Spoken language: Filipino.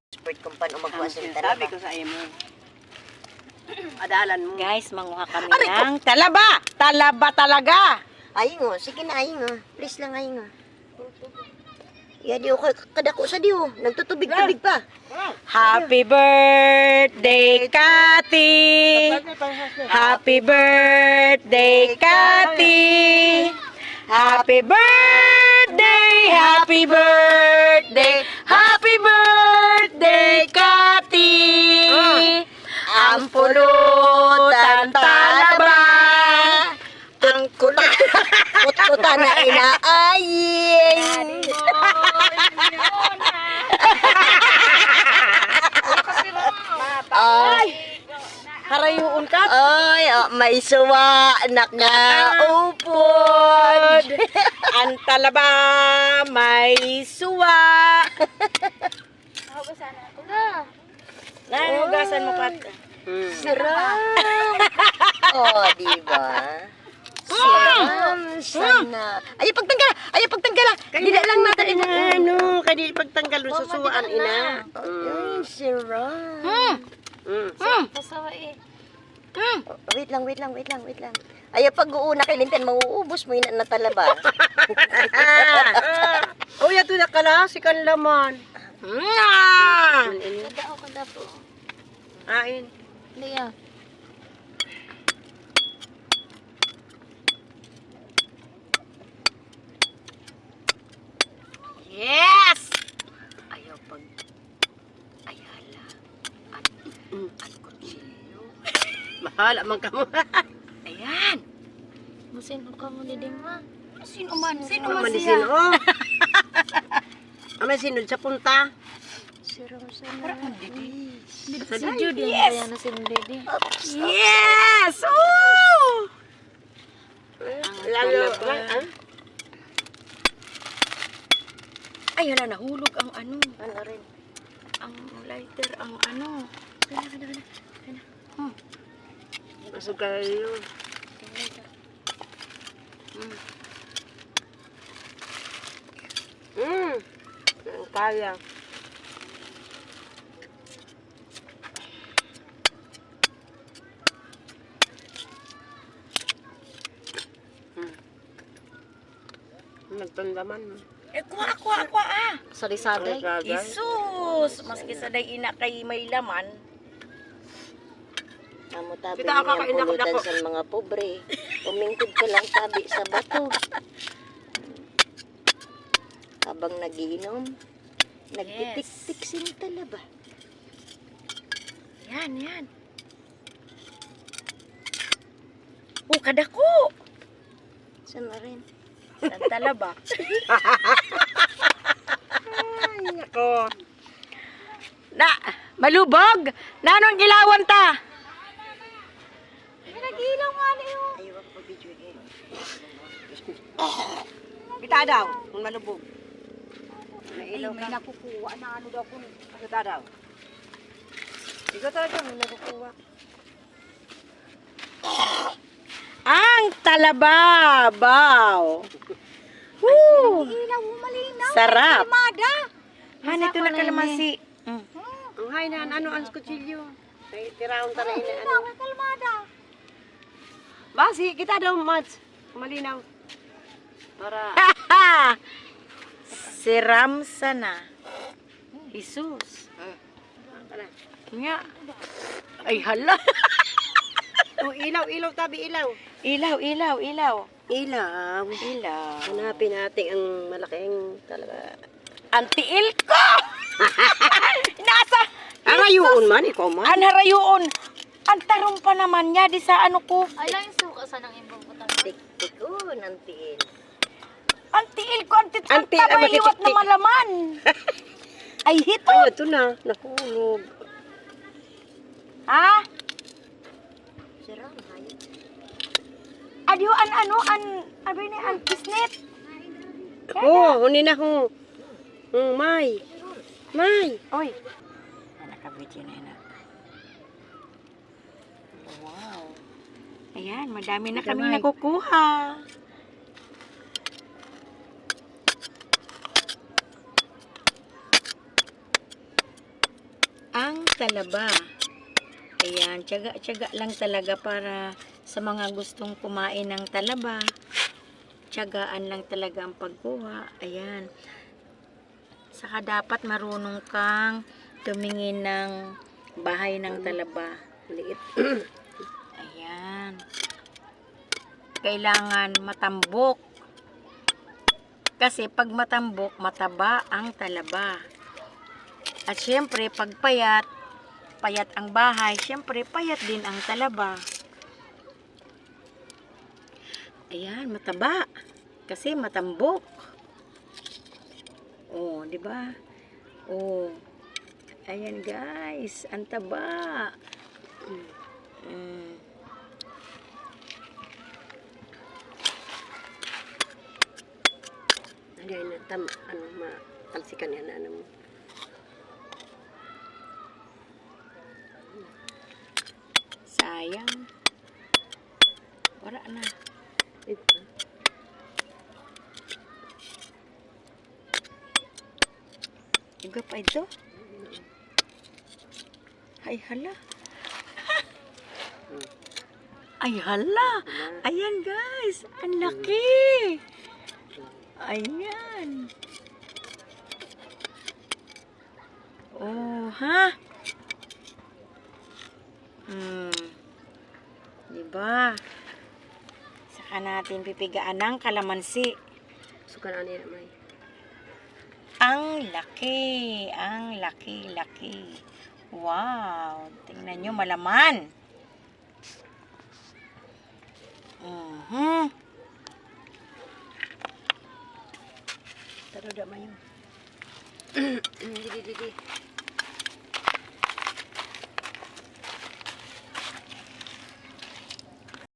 expert kung paano magawa sa Sabi talaba. ko sa imo. Adalan mo. Guys, manguha kami ng talaba. Talaba talaga. Ayun nga, sige na ayun nga. Please lang ayun nga. Ya diyo, kadako sa diyo. Nagtutubig-tubig pa. Happy birthday, Kati. Happy birthday, Kati. Happy birthday, happy birthday, happy birthday, Kati. Ang pulutan talaba. Ang kut-kuta na inaayin. Ay, Harayuon ka. ay, may suwa, nakaupod. Ang talaba may suwa. Nahugasan mo pa. Sarap. Oh, di ba? Sarap. Sana. Ay, pagtanggal. Ay, pagtanggal. Hindi lang natin ina. Ano, kadi pagtanggal mo susuan ina. Ay, sarap. Wait lang. Ay, pag-uuna kay Linton, mauubos mo yun na talaba. Oh, yato na kala, si kan laman. Kada po. Ain. Liya. Yes! Ayaw pag... Ayala. At kutsilyo. Bahala man ka mo. Ayan. Musin ka mo ni Dima. Sino man Manisin oh. Amay sinod sa punta. Sarap sana. Si Judy ang kaya na si Lady. Yes! Oh! Lalo. Ay, hala, nahulog ang ano. Ano rin? Ang lighter, ang ano. Masuk kayo. Kaya. Nagtandaman. Eh, kuha ah. Sari-sari. Isus! Maski sa day ina kay may laman. Amo tabi Kita niya ako kain ako, pulutan dako. sa mga pobre. Umingkod ka lang tabi sa bato. Habang nagiinom, nagtitik-tik sin talaba. Yan. Oh, kadako! Sana rin. Ang talaba. Ay, ako. Na, malubog! Nanong gilawan ta? Nag-ilaw nga niyo. Ayaw ako pa-video eh. Kita daw, kung malubog. Ay, may nakukuha na ano daw po. Kita daw. Ikaw talaga, may nakukuha. Ang talababaw. Woo! Ilaw mo malinaw. Sarap. Mada. Han, ito na kalamansi. Ang hay na, ano ang kutsilyo? Ay, tiraon ta na ina. Ilaw na kalmada. Basi, kita daw, Mats. Malinaw. Para, Si Ramsa na. Jesus. Nga. Ay, hala. oh, ilaw, tabi ilaw. Ilaw. Ilaw. Ilaw. Hanapin natin ang malaking talaga. Ang tiil ko! Nasa! Ang ayun man, ikaw man. Ang harayoon. Ang tarong pa naman niya, di sa ano ko. Ay, lang yung suka sa nang ibang butang. Tik-tik ko, nantiin. Ang tiil ko, ang Ang tiil, ang tabayuat na matitik-tik. malaman. Ay, hito. Ay, ito na. Nakulog. Ha? Sarap, hayop. Adyo, an kisnet. Oh, huni na ko. May. Oy. Nakabidyo na yun. Wow. Ayan, madami na kami nakukuha. ang talaba. Ayan, tiyaga-tiyaga lang talaga para sa mga gustong kumain ng talaba. Tiyagaan lang talaga ang pagkuha. Ayan. Saka dapat marunong kang tumingin ng bahay ng talaba. Maliit. Ayan. Kailangan matambok. Kasi pag matambok, mataba ang talaba. At syempre, pag payat ang bahay, syempre, payat din ang talaba. Ayan, mataba. Kasi matambok. Oh, di ba? Oh. Ayan, guys. Ang taba. Mm. Ay na matalsikan yan ano mo. Sayang. Wala na. Ito. Iba pa ito? Ay, hala. Ay, hala. Ayan, guys. Ang laki. Ayan. Oh, ha? Diba? Saka natin pipigaan ng kalamansi. Sukan ani na may. Ang laki. Ang laki-laki. Wow. Tingnan nyo, malaman. Taro da mayo. Di.